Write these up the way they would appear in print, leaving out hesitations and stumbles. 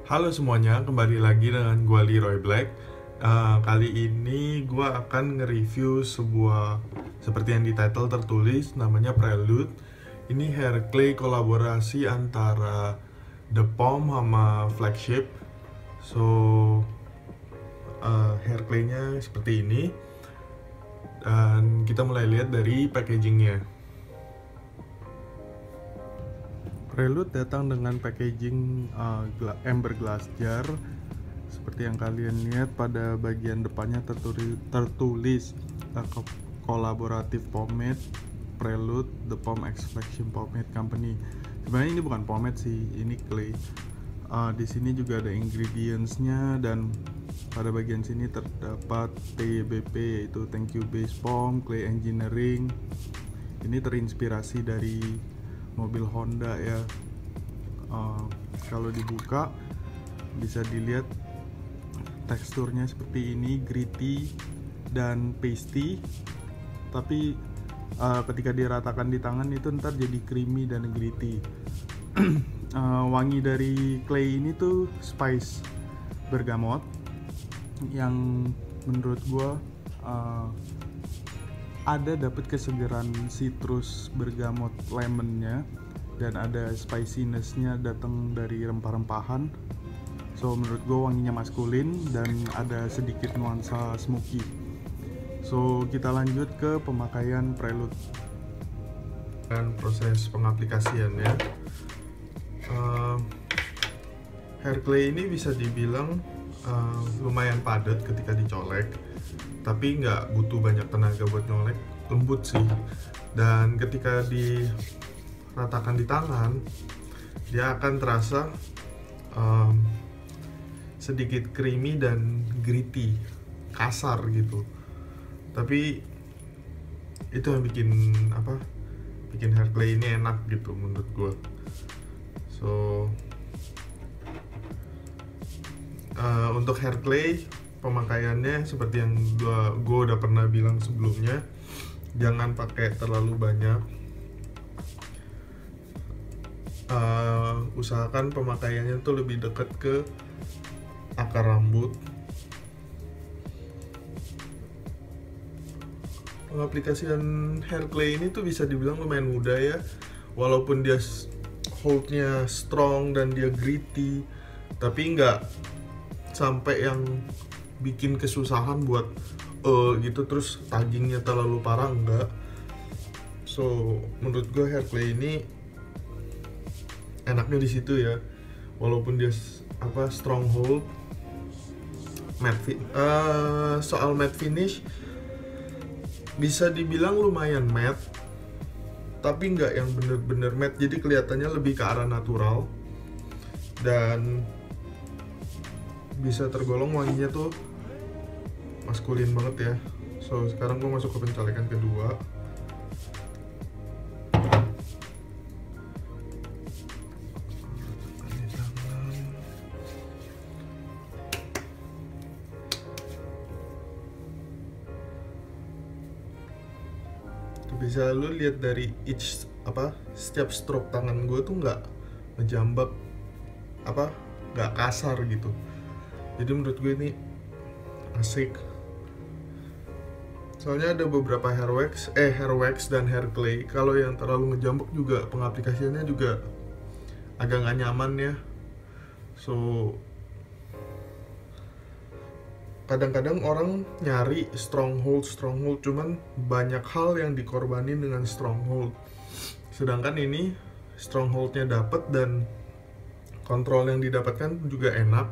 Halo semuanya, kembali lagi dengan gue Leroy Black. Kali ini gue akan nge-review sebuah, seperti yang di title tertulis, namanya Prelude. Ini hair clay kolaborasi antara The Palm sama Flagship. So, hair clay-nya seperti ini. Dan kita mulai lihat dari packagingnya. Prelude datang dengan packaging amber glass jar. Seperti yang kalian lihat, pada bagian depannya tertulis kolaboratif pomade Prelude The Palm Exfoliation Pomade Company. Sebenarnya ini bukan pomade sih, ini clay. Di sini juga ada ingredientsnya, dan pada bagian sini terdapat TBP, yaitu Thank You Base Palm Clay Engineering. Ini terinspirasi dari mobil Honda ya. Kalau dibuka bisa dilihat teksturnya seperti ini, gritty dan pasty, tapi ketika diratakan di tangan itu ntar jadi creamy dan gritty. Wangi dari clay ini tuh spice bergamot yang menurut gua ada dapat kesegaran citrus bergamot lemonnya, dan ada spicinessnya datang dari rempah-rempahan. So menurut gue wanginya maskulin dan ada sedikit nuansa smoky. So kita lanjut ke pemakaian Prelude dan proses pengaplikasiannya. Hair clay ini bisa dibilang lumayan padat ketika dicolek, tapi nggak butuh banyak tenaga buat nyolek, lembut sih. Dan ketika diratakan di tangan, dia akan terasa sedikit creamy dan gritty, kasar gitu. Tapi itu yang bikin hair clay ini enak gitu menurut gue. So untuk hair clay, pemakaiannya seperti yang gue udah pernah bilang sebelumnya, jangan pakai terlalu banyak. Usahakan pemakaiannya tuh lebih dekat ke akar rambut. Pengaplikasian hair clay ini tuh bisa dibilang lumayan mudah ya, walaupun dia holdnya strong dan dia gritty, tapi nggak sampai yang bikin kesusahan buat gitu terus taggingnya terlalu parah, enggak. So menurut gue hair clay ini enaknya di situ ya, walaupun dia strong hold. Soal matte finish, bisa dibilang lumayan matte, tapi nggak yang bener-bener matte, jadi kelihatannya lebih ke arah natural, dan bisa tergolong wanginya tuh maskulin banget ya. So sekarang gue masuk ke pencolekan kedua. Bisa lu lihat dari setiap stroke tangan gue tuh nggak ngejambak, nggak kasar gitu. Jadi menurut gue ini asik. Soalnya ada beberapa hair wax dan hair clay, kalau yang terlalu ngejambak juga pengaplikasiannya juga agak nggak nyaman ya. So kadang-kadang orang nyari stronghold, cuman banyak hal yang dikorbanin dengan stronghold. Sedangkan ini strongholdnya dapet, dan kontrol yang didapatkan juga enak,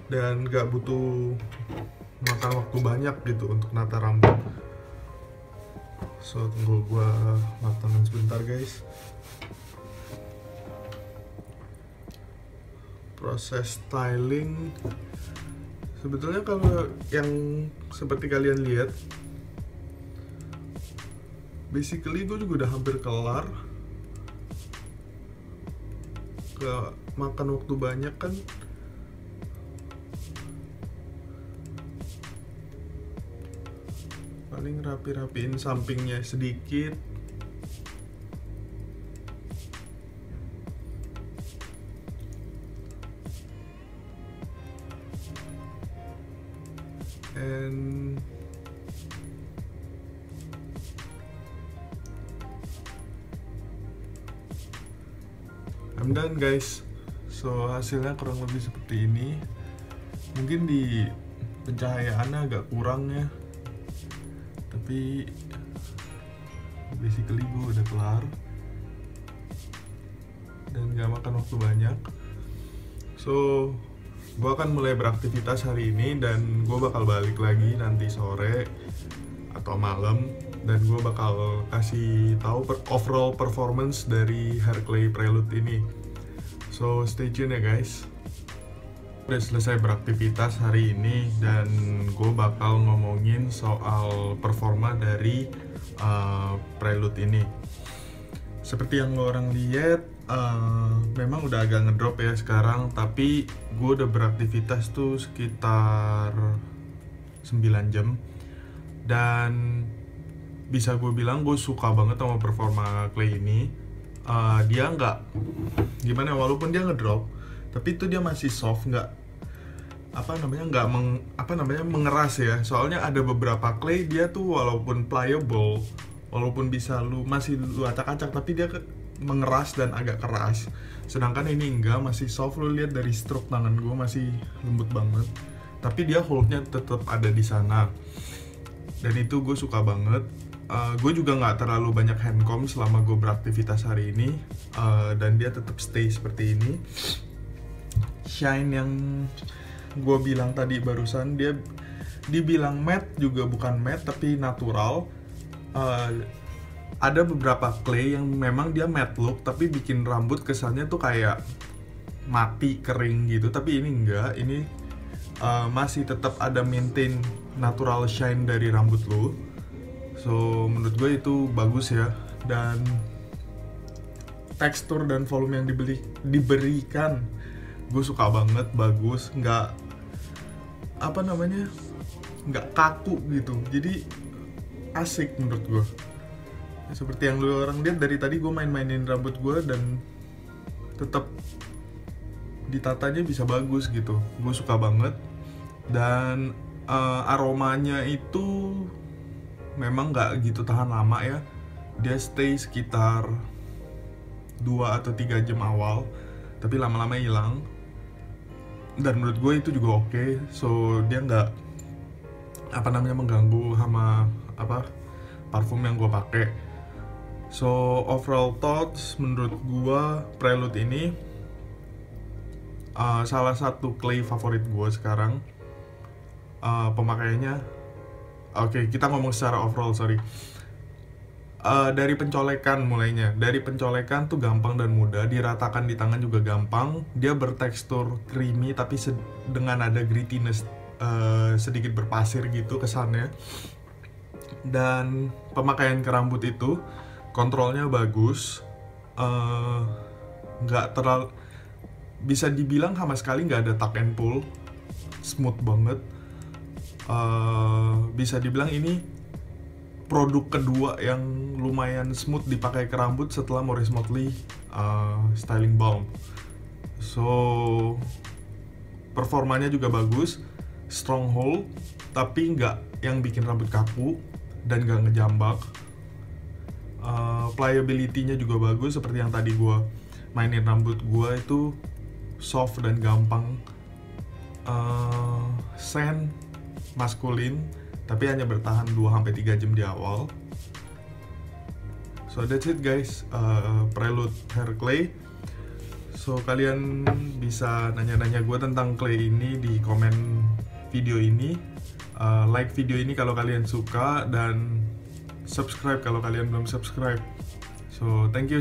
dan gak butuh makan waktu banyak gitu untuk nata rambut. So tunggu gua lap tangan sebentar guys. Proses styling, sebetulnya kalau yang seperti kalian lihat, basically gue juga udah hampir kelar. Gak makan waktu banyak kan. Paling rapi-rapiin sampingnya sedikit. I'm done guys. So hasilnya kurang lebih seperti ini. Mungkin di pencahayaannya agak kurang ya, tapi basically gue udah kelar dan gak makan waktu banyak. So gue akan mulai beraktivitas hari ini dan gue bakal balik lagi nanti sore atau malam, dan gue bakal kasih tahu overall performance dari hair clay prelude ini. So stay tune ya guys. Udah selesai beraktivitas hari ini dan gue bakal ngomongin soal performa dari prelude ini. Seperti yang lo orang lihat, memang udah agak ngedrop ya sekarang, tapi gue udah beraktivitas tuh sekitar 9 jam dan bisa gue bilang gue suka banget sama performa clay ini. Dia nggak gimana, walaupun dia ngedrop tapi itu dia masih soft, nggak mengeras ya. Soalnya ada beberapa clay dia tuh walaupun pliable, walaupun bisa masih lu acak-acak, tapi dia mengeras dan agak keras. Sedangkan ini enggak, masih soft. Lu lihat dari stroke tangan gue masih lembut banget, tapi dia holdnya tetap ada di sana, dan itu gue suka banget. Gue juga nggak terlalu banyak handcomb selama gue beraktivitas hari ini, dan dia tetap stay seperti ini. Shine yang gue bilang tadi barusan, dia dibilang matte juga bukan matte tapi natural. Ada beberapa clay yang memang dia matte look tapi bikin rambut kesannya tuh kayak mati, kering gitu, tapi ini enggak. Ini masih tetap ada maintain natural shine dari rambut lo. So menurut gue itu bagus ya, dan tekstur dan volume yang diberikan gue suka banget, bagus, nggak kaku gitu, jadi asik menurut gue. Seperti yang lu orang lihat dari tadi, gue mainin rambut gue dan tetap ditatanya bisa bagus gitu. Gue suka banget, dan aromanya itu memang nggak gitu tahan lama ya. Dia stay sekitar 2 atau 3 jam awal, tapi lama-lama hilang. Dan menurut gue itu juga oke. So dia nggak mengganggu sama parfum yang gue pakai. So overall thoughts, menurut gue prelude ini salah satu clay favorit gue sekarang. Pemakaiannya oke, kita ngomong secara overall, sorry. Dari pencolekan mulainya, dari pencolekan tuh gampang dan mudah, diratakan di tangan juga gampang. Dia bertekstur creamy tapi dengan ada grittiness, sedikit berpasir gitu kesannya. Dan pemakaian ke rambut itu kontrolnya bagus, nggak terlalu, bisa dibilang sama sekali nggak ada tuck and pull, smooth banget. Bisa dibilang ini produk kedua yang lumayan smooth dipakai ke rambut setelah Maurice Motley styling balm. So performanya juga bagus, strong hold tapi nggak yang bikin rambut kaku dan nggak ngejambak. Pliability-nya juga bagus, seperti yang tadi gue mainin rambut gue itu soft dan gampang. Scent maskulin tapi hanya bertahan 2-3 jam di awal. So that's it guys, prelude hair clay. So kalian bisa nanya-nanya gue tentang clay ini di komen video ini. Like video ini kalau kalian suka, dan subscribe kalau kalian belum subscribe. So thank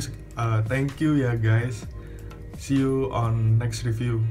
you ya guys. See you on next review.